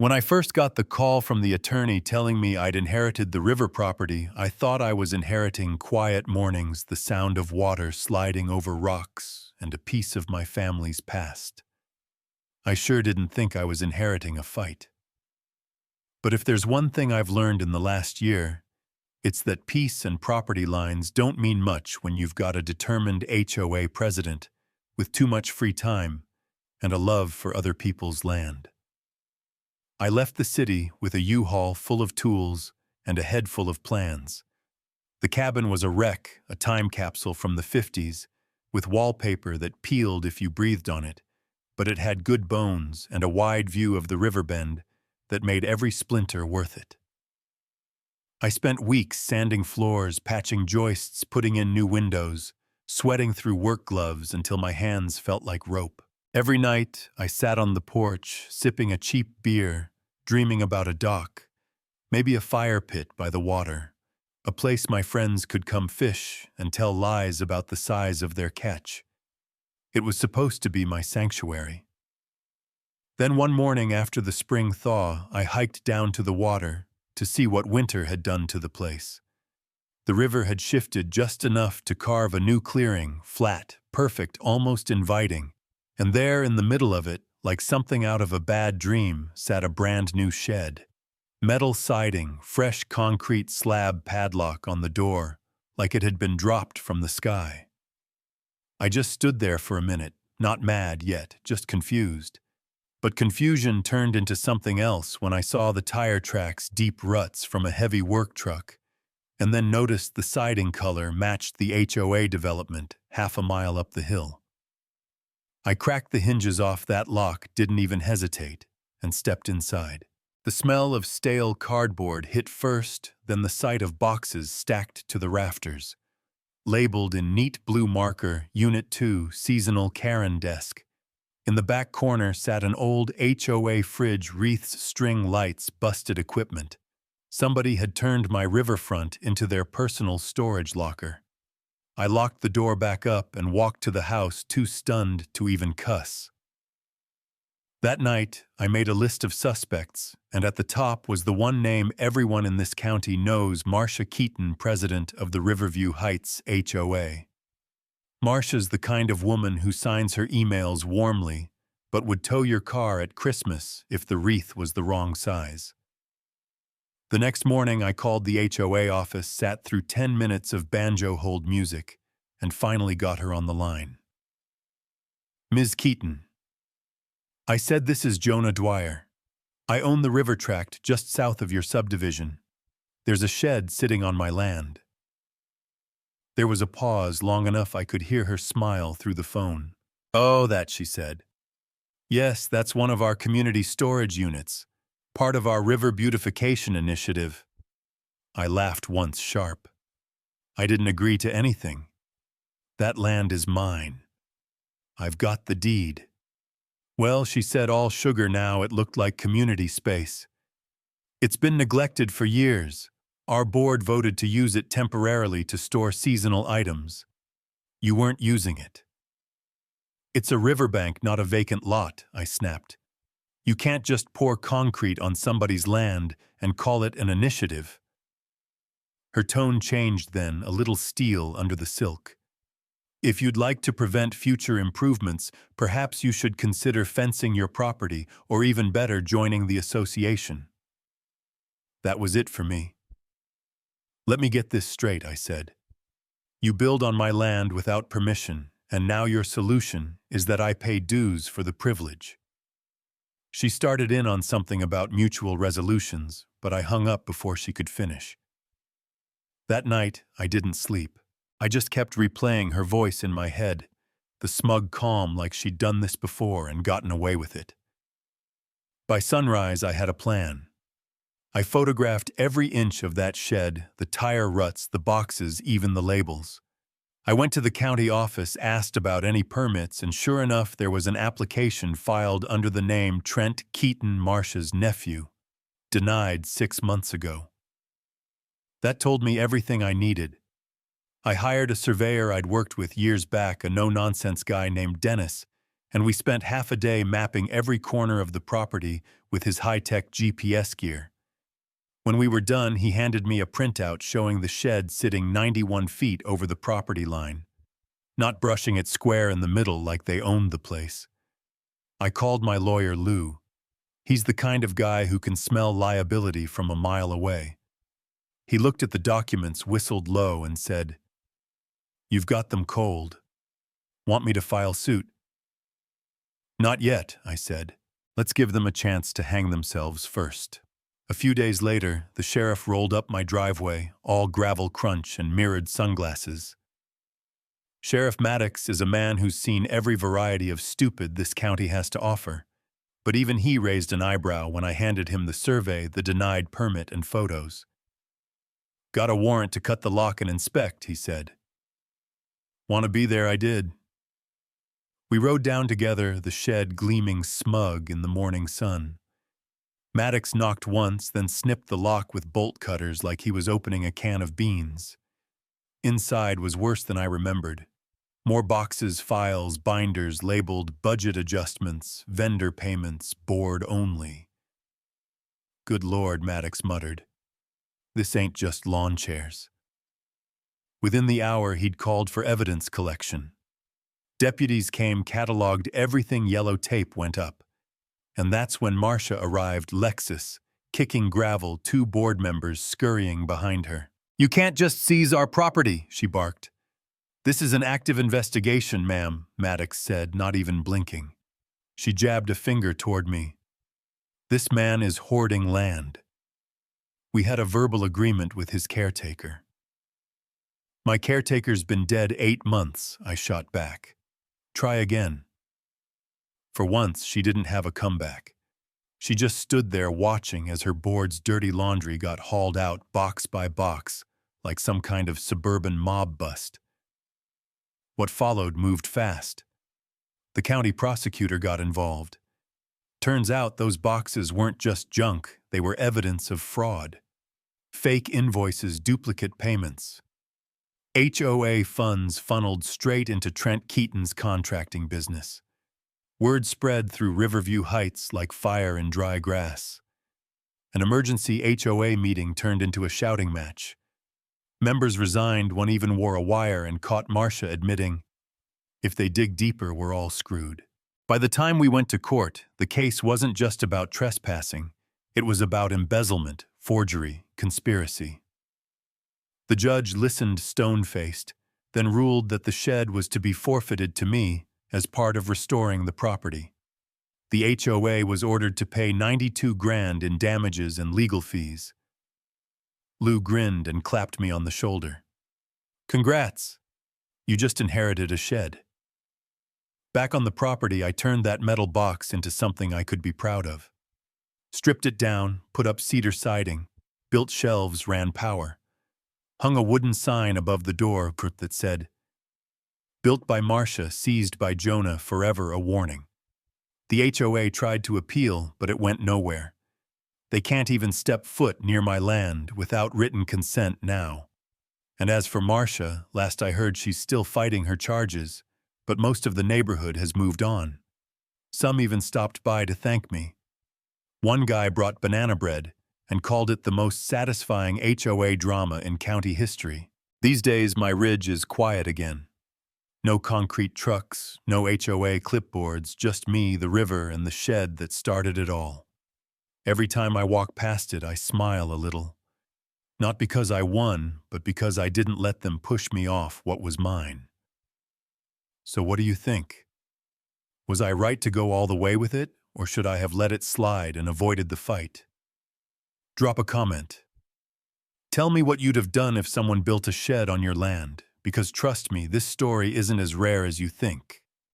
When I first got the call from the attorney telling me I'd inherited the river property, I thought I was inheriting quiet mornings, the sound of water sliding over rocks, and a piece of my family's past. I sure didn't think I was inheriting a fight. But if there's one thing I've learned in the last year, it's that peace and property lines don't mean much when you've got a determined HOA president with too much free time and a love for other people's land. I left the city with a U-Haul full of tools and a head full of plans. The cabin was a wreck, a time capsule from the 50s, with wallpaper that peeled if you breathed on it, but it had good bones and a wide view of the river bend that made every splinter worth it. I spent weeks sanding floors, patching joists, putting in new windows, sweating through work gloves until my hands felt like rope. Every night, I sat on the porch, sipping a cheap beer, dreaming about a dock, maybe a fire pit by the water, a place my friends could come fish and tell lies about the size of their catch. It was supposed to be my sanctuary. Then one morning after the spring thaw, I hiked down to the water to see what winter had done to the place. The river had shifted just enough to carve a new clearing, flat, perfect, almost inviting. And there in the middle of it, like something out of a bad dream, sat a brand new shed. Metal siding, fresh concrete slab padlock on the door, like it had been dropped from the sky. I just stood there for a minute, not mad yet, just confused. But confusion turned into something else when I saw the tire tracks deep ruts from a heavy work truck, and then noticed the siding color matched the HOA development half a mile up the hill. I cracked the hinges off that lock, didn't even hesitate, and stepped inside. The smell of stale cardboard hit first, then the sight of boxes stacked to the rafters. Labeled in neat blue marker, Unit 2, Seasonal Karen Desk. In the back corner sat an old HOA fridge, wreaths, string lights, busted equipment. Somebody had turned my Riverfront into their personal storage locker. I locked the door back up and walked to the house, too stunned to even cuss. That night, I made a list of suspects, and at the top was the one name everyone in this county knows, Marcia Keaton, president of the Riverview Heights HOA. Marcia's the kind of woman who signs her emails warmly, but would tow your car at Christmas if the wreath was the wrong size. The next morning, I called the HOA office, sat through 10 minutes of banjo-hold music, and finally got her on the line. Ms. Keaton. I said, this is Jonah Dwyer. I own the river tract just south of your subdivision. There's a shed sitting on my land. There was a pause long enough I could hear her smile through the phone. Oh, that, she said. Yes, that's one of our community storage units, part of our river beautification initiative. I laughed once sharp. I didn't agree to anything. That land is mine. I've got the deed. Well, she said, all sugar now, it looked like community space. It's been neglected for years. Our board voted to use it temporarily to store seasonal items. You weren't using it. It's a riverbank, not a vacant lot, I snapped. You can't just pour concrete on somebody's land and call it an initiative. Her tone changed then, a little steel under the silk. If you'd like to prevent future improvements, perhaps you should consider fencing your property, or even better, joining the association. That was it for me. Let me get this straight, I said. You build on my land without permission, and now your solution is that I pay dues for the privilege. She started in on something about mutual resolutions, but I hung up before she could finish. That night, I didn't sleep. I just kept replaying her voice in my head, the smug calm like she'd done this before and gotten away with it. By sunrise, I had a plan. I photographed every inch of that shed, the tire ruts, the boxes, even the labels. I went to the county office, asked about any permits, and sure enough, there was an application filed under the name Trent Keaton, Marcia's nephew, denied 6 months ago. That told me everything I needed. I hired a surveyor I'd worked with years back, a no-nonsense guy named Dennis, and we spent half a day mapping every corner of the property with his high-tech GPS gear. When we were done, he handed me a printout showing the shed sitting 91 feet over the property line, not brushing it square in the middle like they owned the place. I called my lawyer Lou. He's the kind of guy who can smell liability from a mile away. He looked at the documents, whistled low, and said, "You've got them cold. Want me to file suit?" "Not yet," I said. "Let's give them a chance to hang themselves first." A few days later, the sheriff rolled up my driveway, all gravel crunch and mirrored sunglasses. Sheriff Maddox is a man who's seen every variety of stupid this county has to offer, but even he raised an eyebrow when I handed him the survey, the denied permit, and photos. "Got a warrant to cut the lock and inspect," he said. Want to be there, I did. We rode down together, the shed gleaming smug in the morning sun. Maddox knocked once, then snipped the lock with bolt cutters like he was opening a can of beans. Inside was worse than I remembered. More boxes, files, binders labeled budget adjustments, vendor payments, board only. "Good Lord," Maddox muttered. "This ain't just lawn chairs." Within the hour, he'd called for evidence collection. Deputies came, cataloged everything, yellow tape went up. And that's when Marcia arrived, Lexus, kicking gravel, 2 board members scurrying behind her. "You can't just seize our property," she barked. "This is an active investigation, ma'am," Maddox said, not even blinking. She jabbed a finger toward me. "This man is hoarding land." We had a verbal agreement with his caretaker. "My caretaker's been dead 8 months, I shot back. "Try again." For once, she didn't have a comeback. She just stood there watching as her board's dirty laundry got hauled out box by box, like some kind of suburban mob bust. What followed moved fast. The county prosecutor got involved. Turns out those boxes weren't just junk, they were evidence of fraud. Fake invoices, duplicate payments. HOA funds funneled straight into Trent Keaton's contracting business. Word spread through Riverview Heights like fire in dry grass. An emergency HOA meeting turned into a shouting match. Members resigned, one even wore a wire and caught Marcia admitting, "If they dig deeper, we're all screwed." By the time we went to court, the case wasn't just about trespassing. It was about embezzlement, forgery, conspiracy. The judge listened stone-faced, then ruled that the shed was to be forfeited to me as part of restoring the property. The HOA was ordered to pay $92 grand in damages and legal fees. Lou grinned and clapped me on the shoulder. "Congrats! You just inherited a shed." Back on the property, I turned that metal box into something I could be proud of. Stripped it down, put up cedar siding, built shelves, ran power. Hung a wooden sign above the door that said, "Built by Marcia, seized by Jonah, forever a warning." The HOA tried to appeal, but it went nowhere. They can't even step foot near my land without written consent now. And as for Marcia, last I heard she's still fighting her charges, but most of the neighborhood has moved on. Some even stopped by to thank me. One guy brought banana bread and called it the most satisfying HOA drama in county history. These days, my ridge is quiet again. No concrete trucks, no HOA clipboards, just me, the river, and the shed that started it all. Every time I walk past it, I smile a little. Not because I won, but because I didn't let them push me off what was mine. So what do you think? Was I right to go all the way with it, or should I have let it slide and avoided the fight? Drop a comment. Tell me what you'd have done if someone built a shed on your land, because trust me, this story isn't as rare as you think.